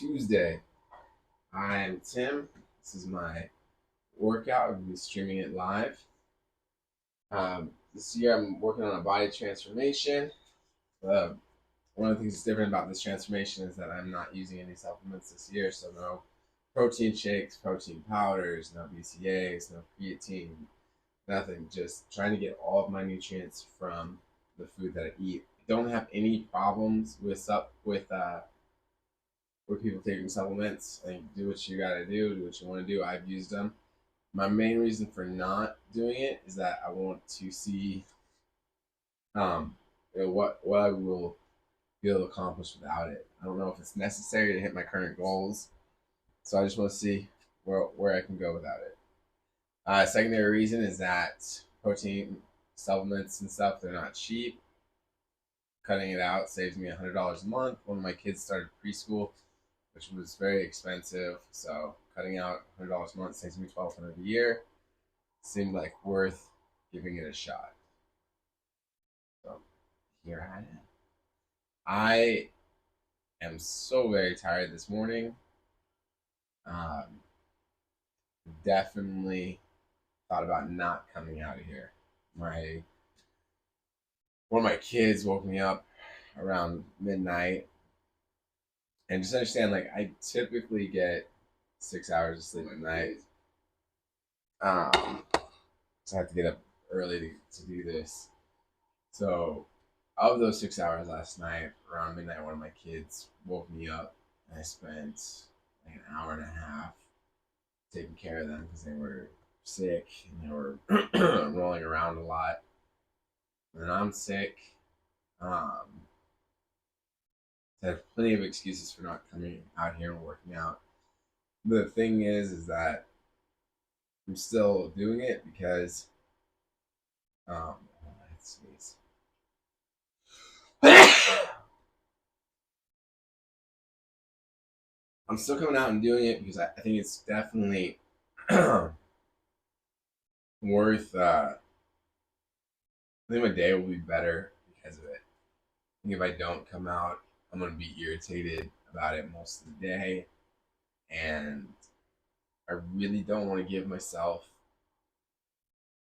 Tuesday. I'm Tim. This is my workout. I'm going to be streaming it live. This year I'm working on a body transformation. Uh, One of the things that's different about this transformation is that I'm not using any supplements this year, so no protein shakes, protein powders, no BCAAs, no creatine, nothing. Just trying to get all of my nutrients from the food that I eat. I don't have any problems with people taking supplements. Like, do what you gotta do what you want to do. I've used them. My main reason for not doing it is that I want to see what I will be able to accomplish without it. I don't know if it's necessary to hit my current goals, so I just want to see where I can go without it. Secondary reason is that protein supplements and stuff, they're not cheap. Cutting it out saves me $100 a month. One of my kids started preschool, which was very expensive. So cutting out $100 a month saves me $1,200 a year. Seemed like worth giving it a shot. So here I am. I am so very tired this morning. Um, Definitely thought about not coming out of here. My One of my kids woke me up around midnight, and just understand, like, I typically get 6 hours of sleep at night. Um, so I have to get up early to do this. So, of those 6 hours last night, around midnight, one of my kids woke me up, and I spent like an hour and a half taking care of them because they were sick and they were rolling around a lot. And I'm sick. Um, I have plenty of excuses for not coming out here and working out. But the thing is that I'm still doing it because let's sneeze. I'm still coming out and doing it because I think it's definitely worth. I think my day will be better because of it. I think if I don't come out, I'm gonna be irritated about it most of the day, and I really don't want to give myself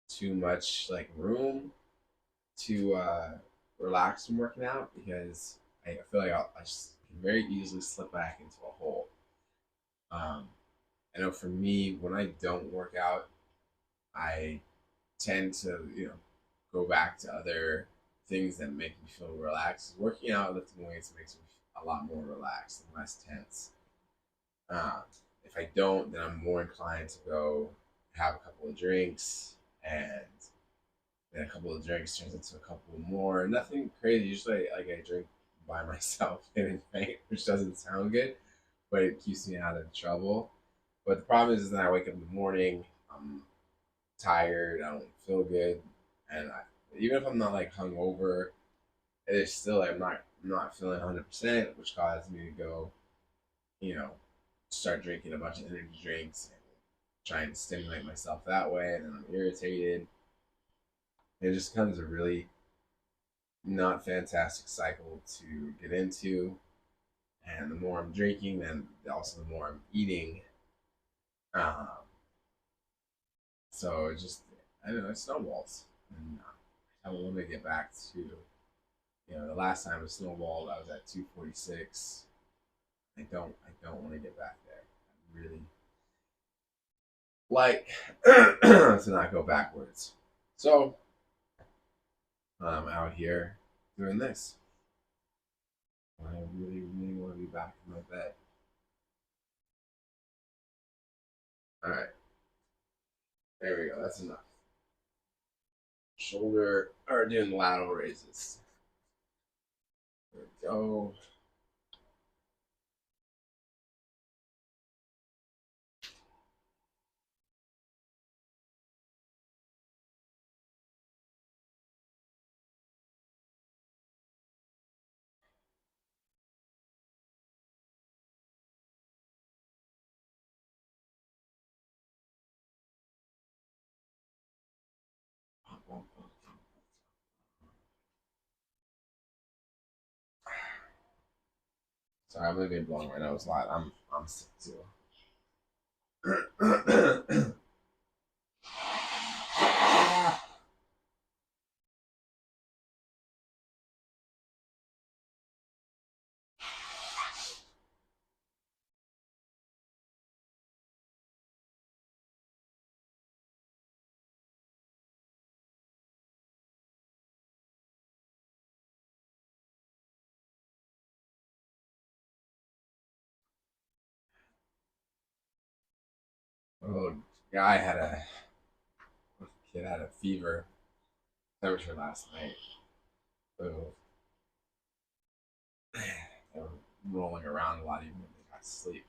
too much like room to relax from working out because I feel like I just can very easily slip back into a hole. Um, I know for me, when I don't work out, I tend to, go back to other things that make me feel relaxed. Working out, lifting weights makes me a lot more relaxed and less tense. Um, if I don't, then I'm more inclined to go have a couple of drinks, and then a couple of drinks turns into a couple more. Nothing crazy. Usually, like, I drink by myself in a night, which doesn't sound good, but it keeps me out of trouble. But the problem is that I wake up in the morning, I'm tired, I don't feel good, and even if I'm not like hungover, it's still like I'm not feeling 100%, which causes me to go, you know, start drinking a bunch of energy drinks and trying to stimulate myself that way, and then I'm irritated. It just becomes a really not fantastic cycle to get into. And the more I'm drinking, then also the more I'm eating. Um, so it just, I don't know, it snowballs. And I want to get back to, the last time it snowballed, I was at 246. I don't want to get back there. I really like to not go backwards. So I'm out here doing this. I really, really want to be back in my bed. All right, there we go. That's enough. Shoulder, or doing lateral raises. There we go. Sorry, I'm gonna be blowing my nose a lot. I'm sick too. Oh, guy had a kid had a fever temperature last night. So they were rolling around a lot even when they got to sleep.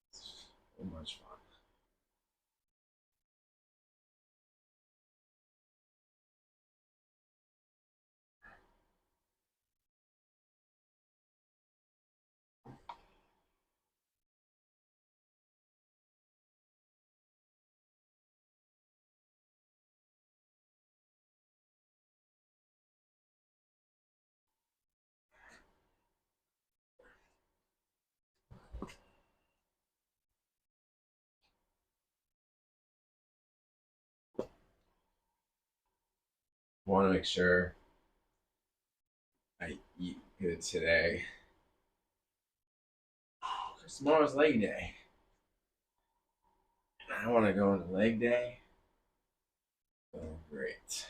It's so much fun. I want to make sure I eat good today. Because tomorrow's leg day. I want to go into leg day. Oh, great.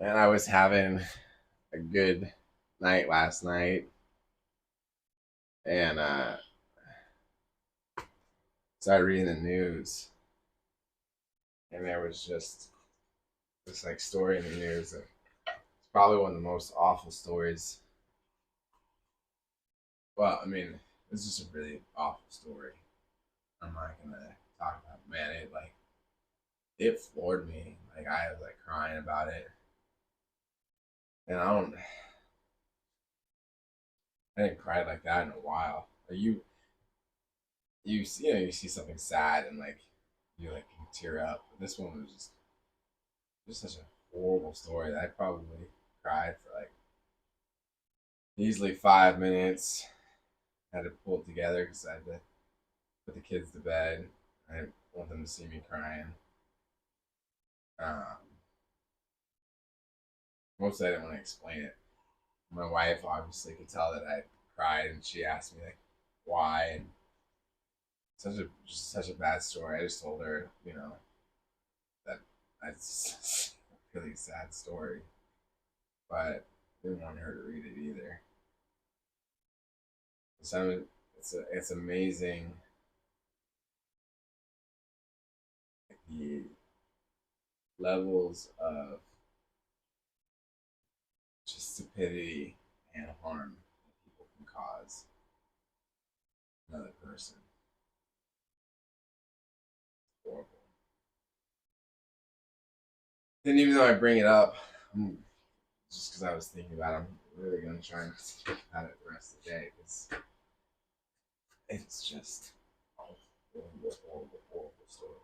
And I was having a good night last night, and started reading the news, and there was just this like story in the news that it's probably one of the most awful stories. Well, I mean, it's just a really awful story. I'm not gonna talk about it. Man, it floored me. Like I was like crying about it, and I didn't cry like that in a while. Like you see something sad and like you like can tear up. But this one was just such a horrible story that I probably cried for like easily 5 minutes. I had to pull it together because I had to put the kids to bed. I didn't want them to see me crying. Um, Mostly I didn't want to explain it. My wife obviously could tell that I cried, and she asked me like why, and such a bad story. I just told her, that it's a really sad story, but I didn't want her to read it either. So it's amazing the levels of just stupidity and harm that people can cause another person. Horrible. And even though I bring it up, just because I was thinking about it, I'm really going to try and think about it the rest of the day because it's just a horrible, horrible, horrible story.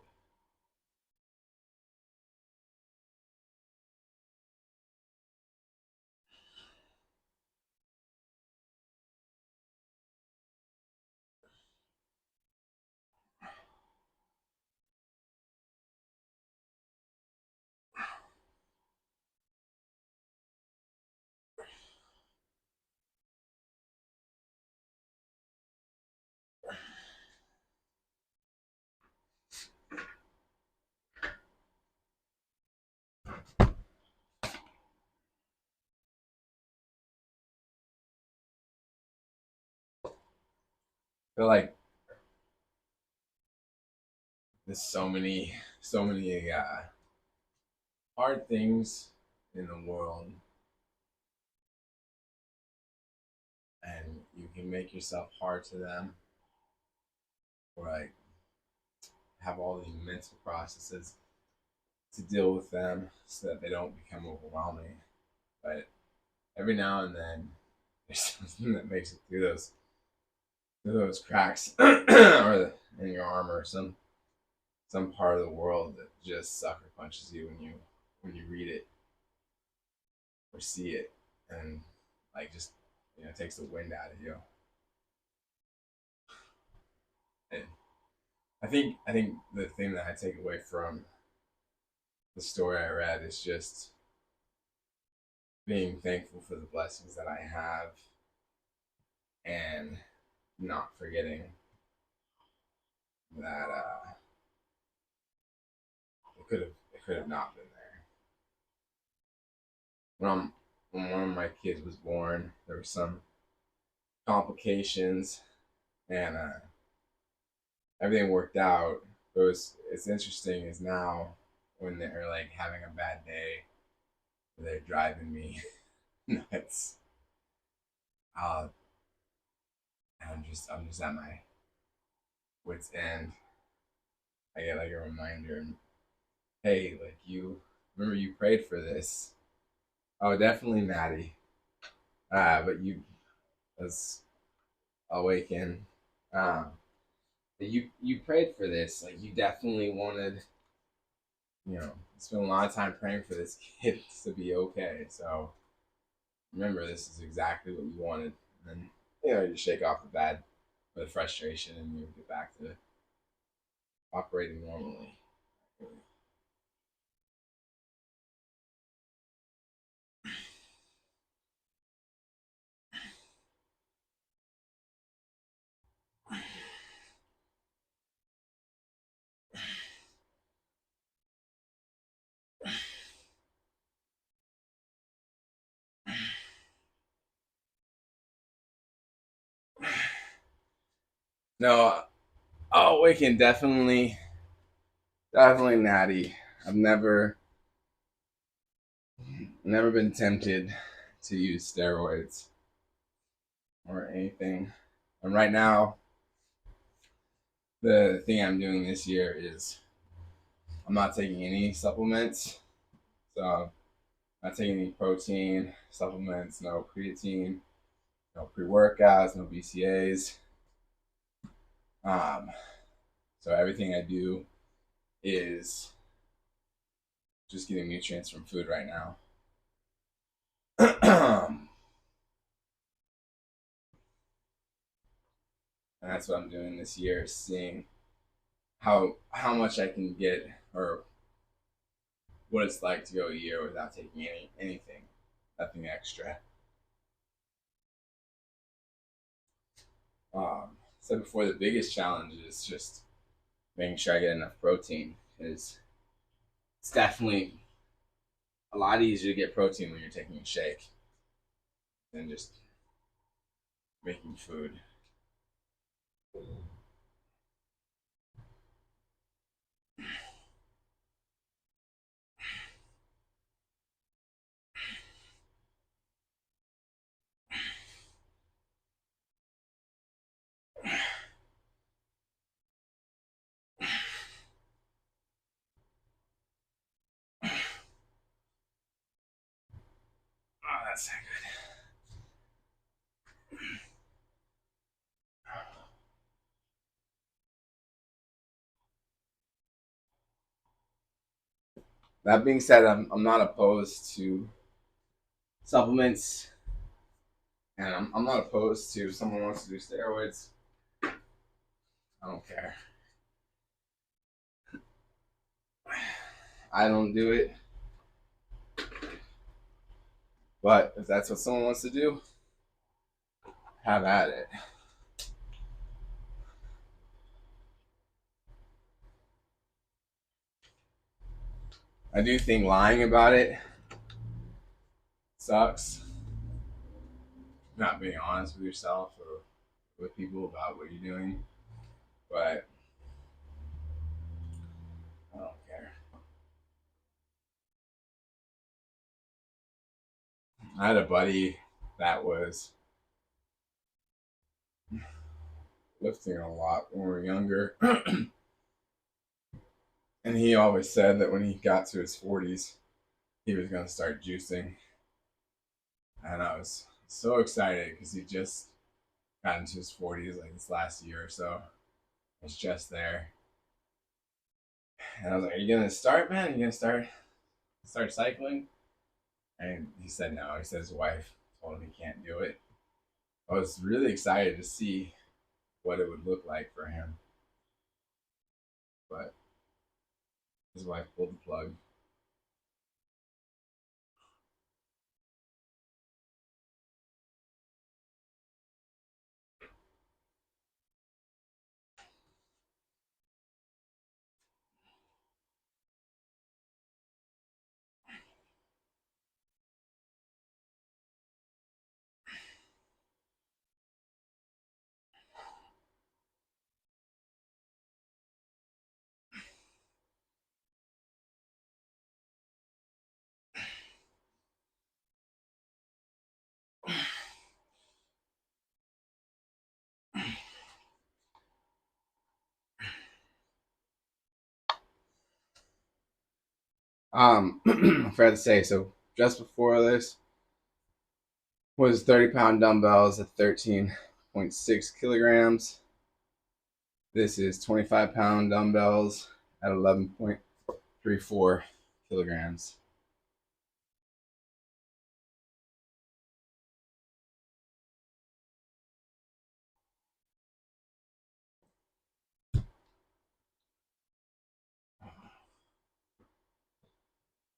I feel like there's so many hard things in the world, and you can make yourself hard to them, or like have all these mental processes to deal with them so that they don't become overwhelming. But every now and then, there's something that makes it through those cracks, or in your arm, or some part of the world that just sucker punches you when you read it or see it, and like just takes the wind out of you. And I think the thing that I take away from the story I read is just being thankful for the blessings that I have, and not forgetting that it could have not been there. When one of my kids was born, there were some complications, and everything worked out. But it's interesting is now when they're like having a bad day, they're driving me nuts. Uh, I'm just at my wits end. I get like a reminder, hey, like you remember you prayed for this. Oh, definitely Maddie. But you was awakened. Um, but you prayed for this. Like you definitely wanted, spent a lot of time praying for this kid to be okay. So remember, this is exactly what you wanted. And then you shake off the frustration, and you get back to operating normally. No, oh, we can definitely natty. I've never been tempted to use steroids or anything. And right now, the thing I'm doing this year is I'm not taking any supplements. So I'm not taking any protein supplements, no creatine, no pre workouts, no BCAs. Um, so everything I do is just getting nutrients from food right now. And that's what I'm doing this year, is seeing how much I can get, or what it's like to go a year without taking anything, nothing extra. So before, the biggest challenge is just making sure I get enough protein, because it's definitely a lot easier to get protein when you're taking a shake than just making food. Oh, that's not good. That being said, I'm not opposed to supplements, and I'm not opposed to if someone wants to do steroids. I don't care. I don't do it, but if that's what someone wants to do, have at it. I do think lying about it sucks. Not being honest with yourself or with people about what you're doing, but I don't care. I had a buddy that was lifting a lot when we were younger. And he always said that when he got to his 40s, he was going to start juicing. And I was so excited because he just got into his 40s like this last year or so. I was just there. And I was like, "Are you going to start, man? Are you going to start cycling?" And he said no. He said his wife told him he can't do it. I was really excited to see what it would look like for him. But his wife pulled the plug. I forgot to say, so just before this was 30-pound dumbbells at 13.6 kilograms. This is 25-pound dumbbells at 11.34 kilograms.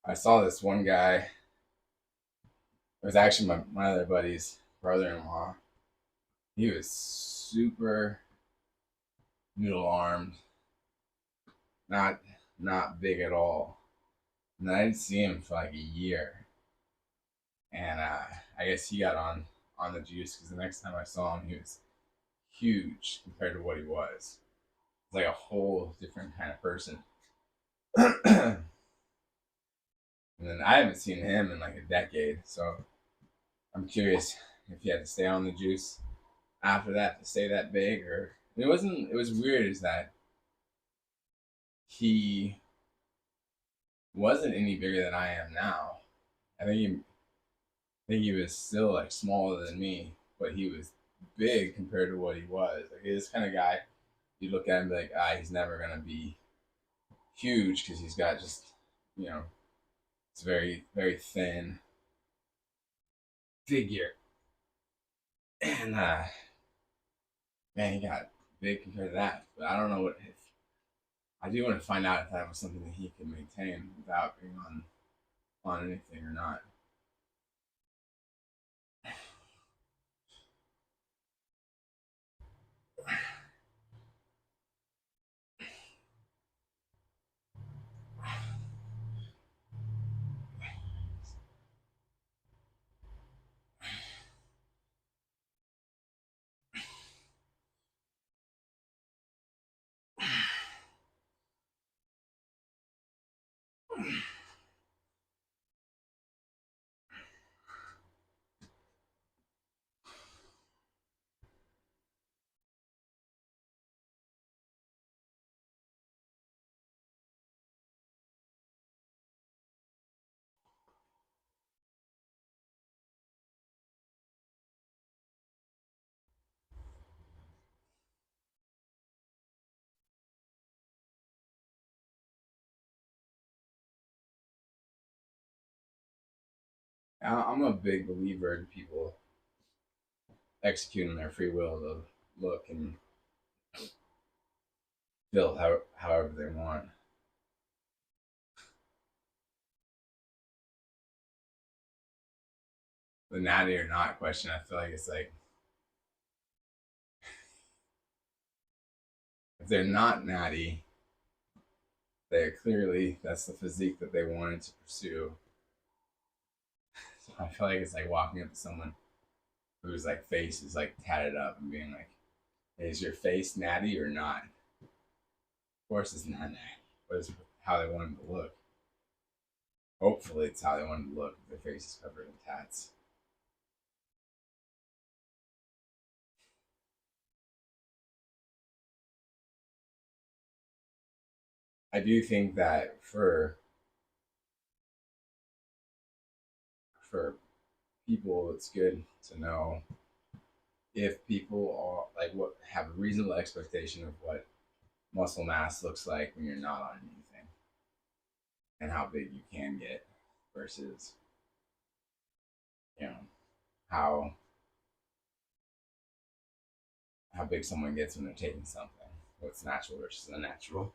I saw this one guy. It was actually my other buddy's brother-in-law. He was super noodle armed, not not big at all. And I didn't see him for like a year. And I guess he got on the juice because the next time I saw him, he was huge compared to what he was. It's like a whole different kind of person. And then I haven't seen him in like a decade, so I'm curious if he had to stay on the juice after that to stay that big, or it wasn't. It was weird is that he wasn't any bigger than I am now. I think he was still like smaller than me, but he was big compared to what he was. Like he's this kind of guy you look at him and be like, he's never gonna be huge because he's got just you know it's very very thin figure, and man, he got big compared to that. But I don't know what if I do want to find out if that was something that he could maintain without being on anything or not. I'm a big believer in people executing their free will to look and feel however they want. The natty or not question, I feel like it's like if they're not natty, they're clearly that's the physique that they wanted to pursue. So I feel like it's like walking up to someone whose like face is like tatted up and being like, hey, "Is your face natty or not?" Of course, it's not natty, but it's how they want them to look. Hopefully, it's how they want them to look. If their face is covered in tats. I do think that for people, it's good to know if people are like what have a reasonable expectation of what muscle mass looks like when you're not on anything and how big you can get versus you know how how big someone gets when they're taking something, what's natural versus unnatural.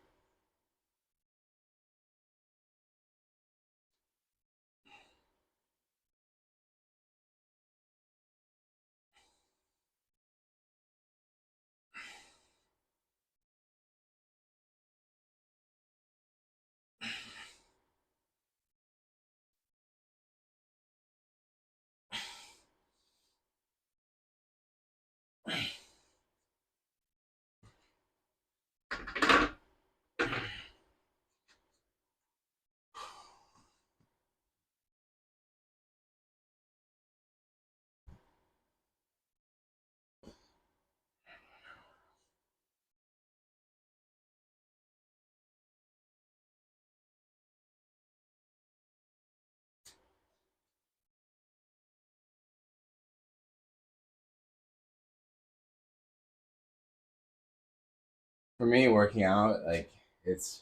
For me, working out, like it's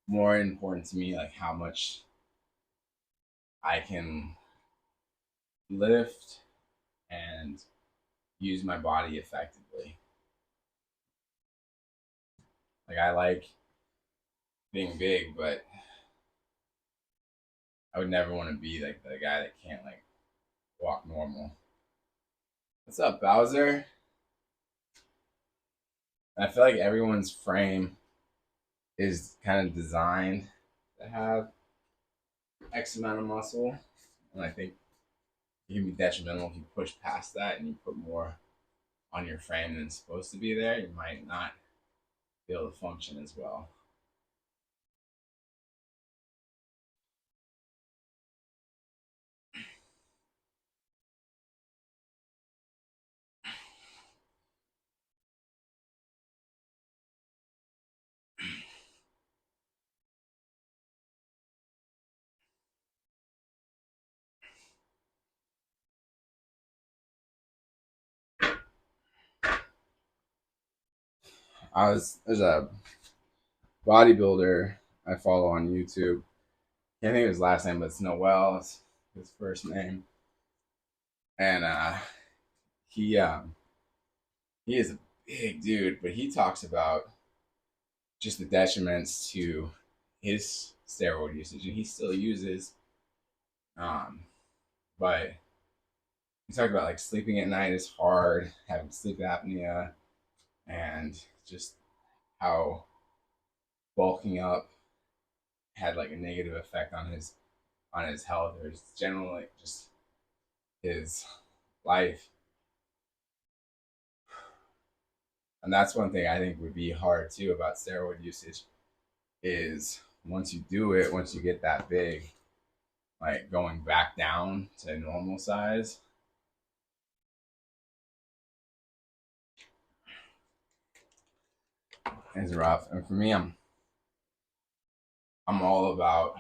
more important to me like how much I can lift and use my body effectively. Like I like being big, but I would never want to be like the guy that can't like walk normal. What's up, Bowser? I feel like everyone's frame is kind of designed to have X amount of muscle, and I think it can be detrimental if you push past that and you put more on your frame than it's supposed to be there. You might not be able to function as well. There's a bodybuilder I follow on YouTube. I can't think of his last name, but it's Noel. It's his first name, and he he is a big dude, but he talks about just the detriments to his steroid usage, and he still uses. Um, but he talked about like sleeping at night is hard, having sleep apnea, and just how bulking up had like a negative effect on his health or just generally just his life. And that's one thing I think would be hard too about steroid usage is once you do it, once you get that big, like going back down to normal size is rough. And for me, I'm all about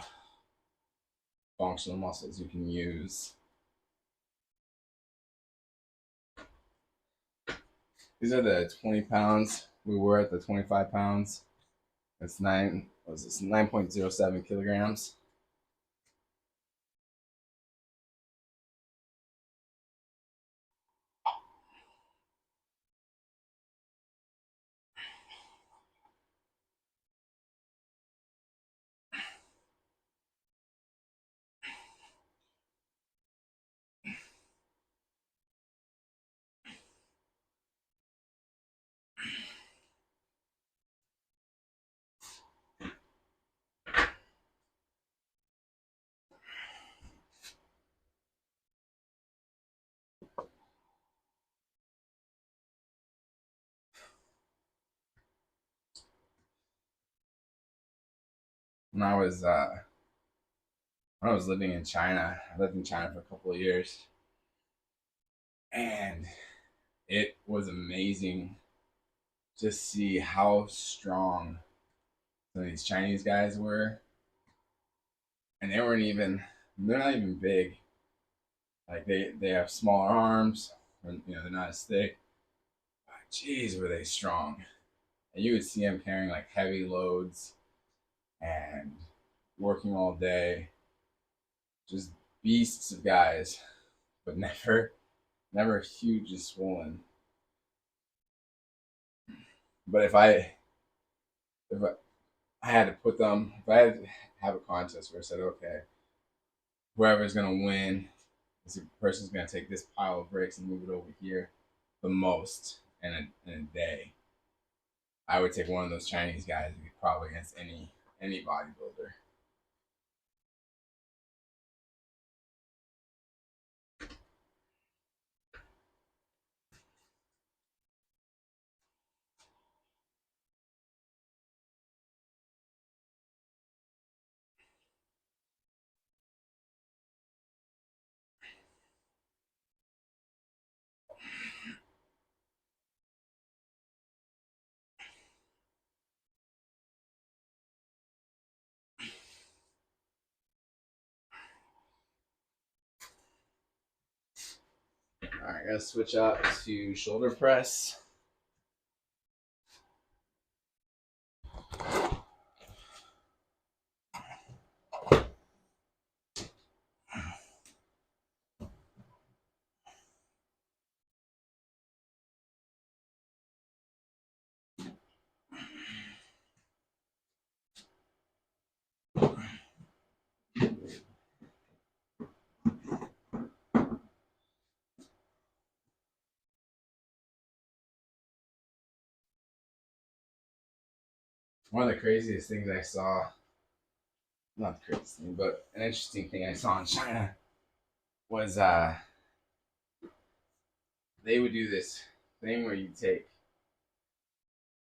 functional muscles you can use. These are the 20 pounds. We were at the 25 pounds. It's 9.07 kilograms. When I was uh, when I was living in China, I lived in China for a couple of years, and it was amazing to see how strong some of these Chinese guys were, and they're not even big. Like they have smaller arms, and they're not as thick. But jeez, were they strong! And you would see them carrying like heavy loads and working all day, just beasts of guys, but never huge and swollen. But if I had to put them, if I had to have a contest where I said, okay, whoever's gonna win, this person's gonna take this pile of bricks and move it over here the most in a day. I would take one of those Chinese guys probably against any bodybuilder. All right, gonna switch up to shoulder press. One of the craziest things I saw, not the craziest thing, but an interesting thing I saw in China was they would do this thing where you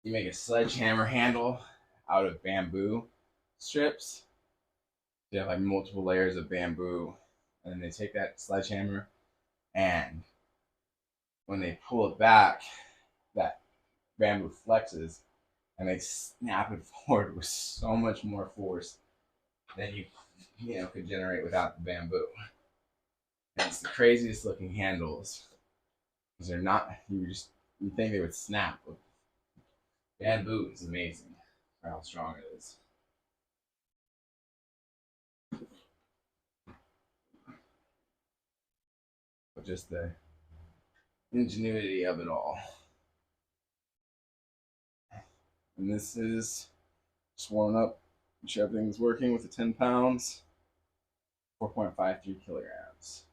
make a sledgehammer handle out of bamboo strips. You have like multiple layers of bamboo, and then they take that sledgehammer, and when they pull it back, that bamboo flexes, and they snap it forward with so much more force than you could generate without the bamboo. And it's the craziest looking handles because they're not. You think they would snap, but bamboo is amazing for how strong it is. But just the ingenuity of it all. And this is just warming up, make sure everything's working with the 10 pounds, 4.53 kilograms.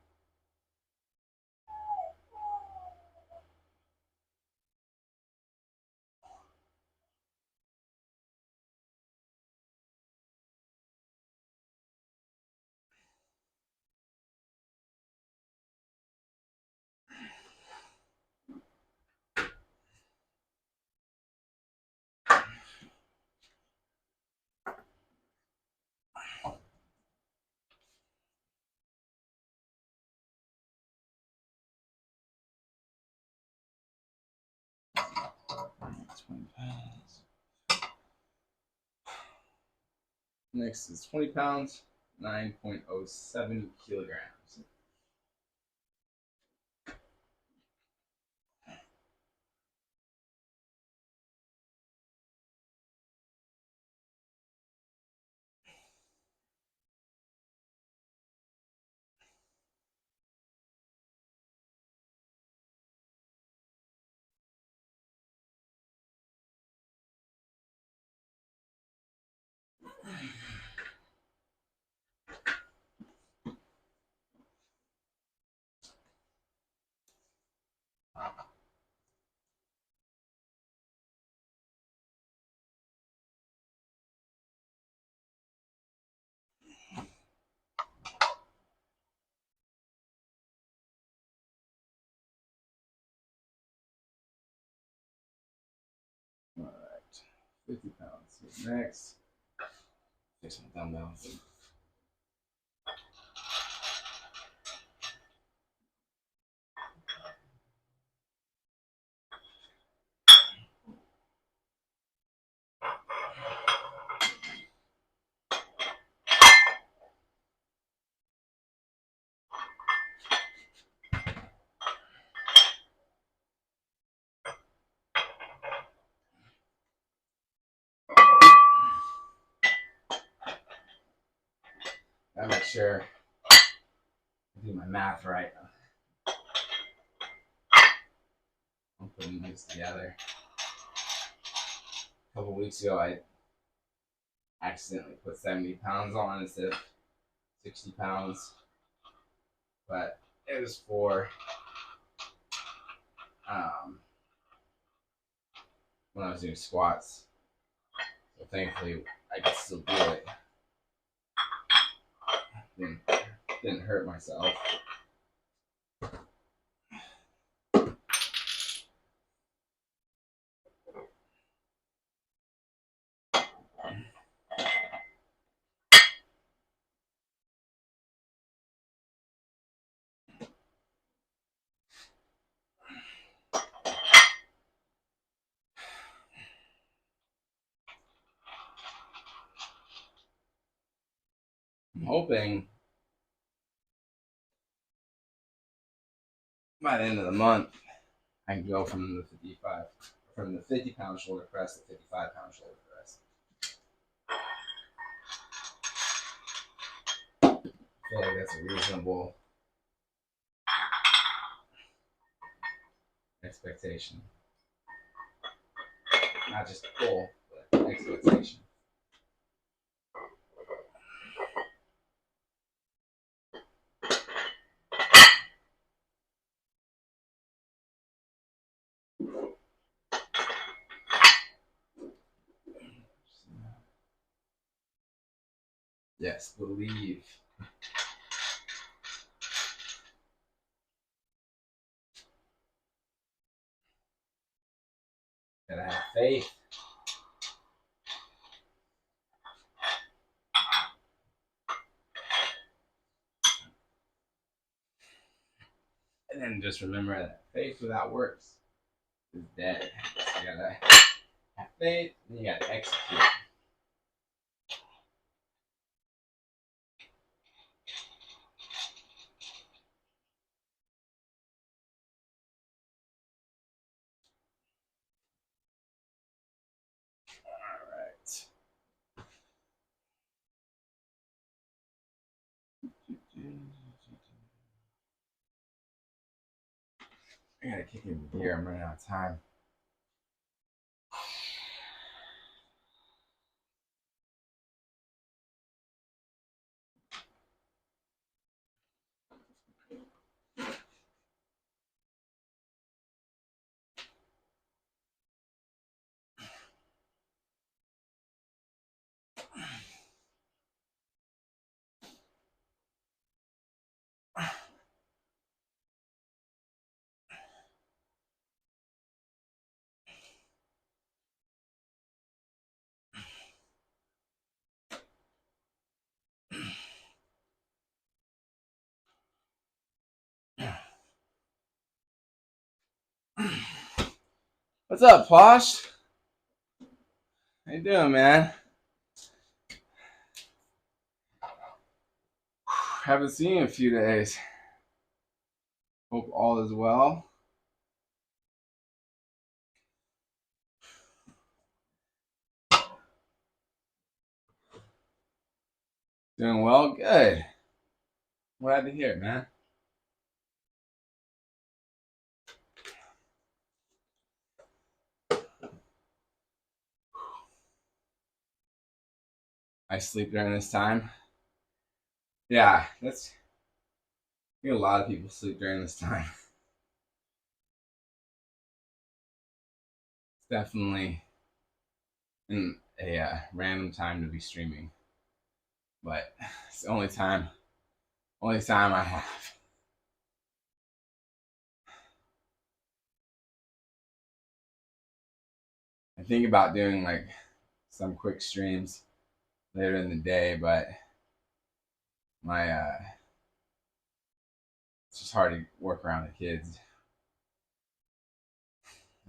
Next is 20 pounds, 9.07 kilograms. All right, 50 pounds. So next, take some dumbbells. Gotta make sure I do my math right. I'm putting these together. A couple weeks ago, I accidentally put 70 pounds on instead of 60 pounds, but it was for when I was doing squats. So thankfully, I could still do it. Didn't hurt myself. I'm hoping by the end of the month, I can go from the 50-pound shoulder press to 55-pound shoulder press. I feel like that's a reasonable expectation. Not just a goal, but expectation. Yes, believe. Gotta have faith. And then just remember that faith without works is dead. So you gotta have faith, and you gotta execute. Alright. I gotta kick in gear, I'm running out of time. What's up, Posh? How you doing, man? Haven't seen you in a few days. Hope all is well. Doing well? Good. Glad to hear it, man. I sleep during this time. Yeah, that's. I think a lot of people sleep during this time. It's definitely a random time to be streaming, but it's the only time I have. I think about doing like some quick streams later in the day, but my it's just hard to work around the kids.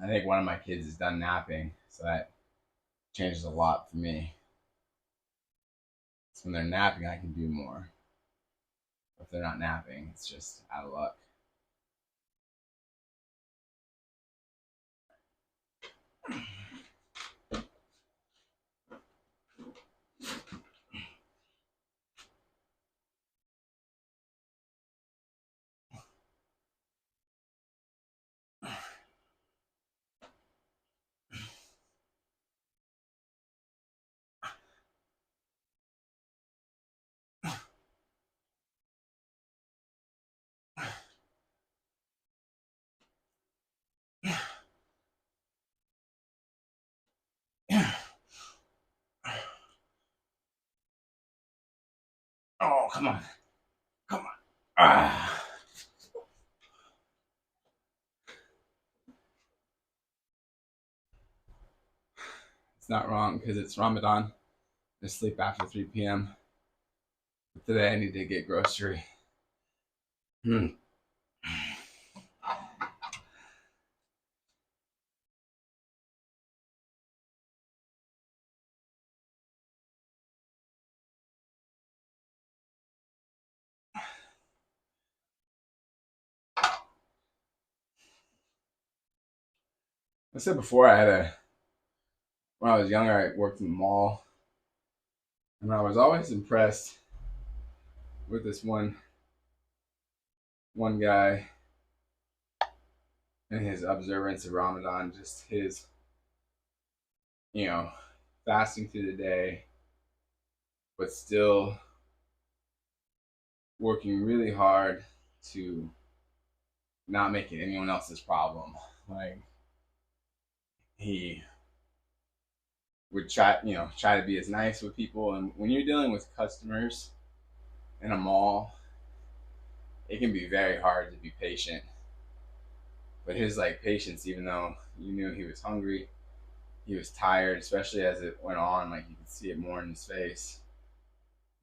I think one of my kids is done napping, so that changes a lot for me. So when they're napping, I can do more. If they're not napping, it's just out of luck. Oh, come on. Come on. Ah. It's not wrong because it's Ramadan. I sleep after 3 p.m. But today I need to get grocery. Hmm. I said before when I was younger, I worked in the mall, and I was always impressed with this one guy and his observance of Ramadan, just his, you know, fasting through the day, but still working really hard to not make it anyone else's problem. Like he would try to be as nice with people, and when you're dealing with customers in a mall, it can be very hard to be patient. But his like patience, even though you knew he was hungry, he was tired, especially as it went on, like you could see it more in his face.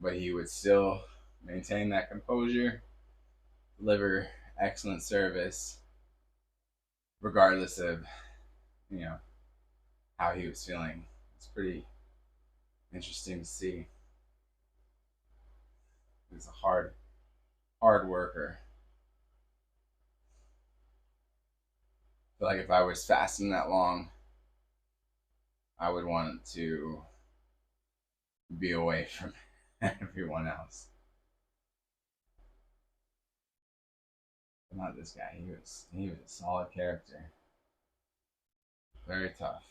But he would still maintain that composure, deliver excellent service, regardless of you know how he was feeling. It's pretty interesting to see. He's a hard worker. I feel like if I was fasting that long, I would want to be away from everyone else. But not this guy. He was a solid character. Very tough.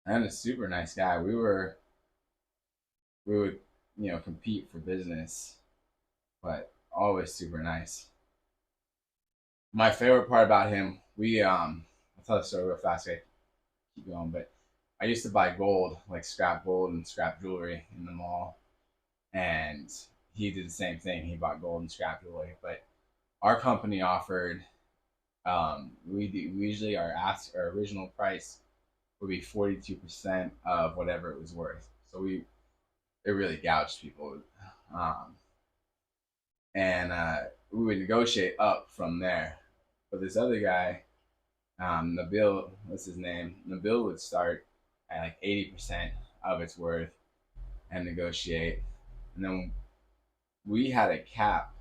And a super nice guy. We would compete for business, but always super nice. My favorite part about him, I'll tell the story real fast. I keep going, but I used to buy gold, like scrap gold and scrap jewelry in the mall, and he did the same thing. He bought gold and scrap jewelry, but our company offered. We usually our original price would be 42% of whatever it was worth. So it really gouged people, um, and we would negotiate up from there. But this other guy, Nabil, what's his name? Nabil would start at like 80% of its worth and negotiate, and then we had a cap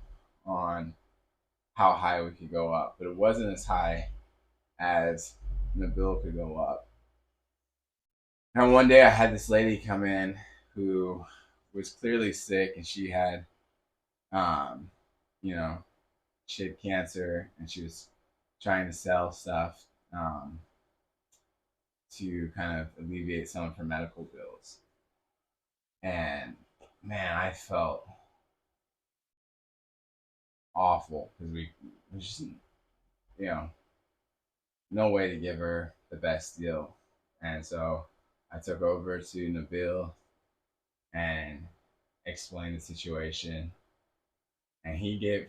on how high we could go up, but it wasn't as high as Nabil could go up. And one day I had this lady come in who was clearly sick, and um, you know, she had cancer, and she was trying to sell stuff um, to kind of alleviate some of her medical bills. And man, I felt awful because we just, you know, no way to give her the best deal. And so I took over to Nabil and explained the situation, and he gave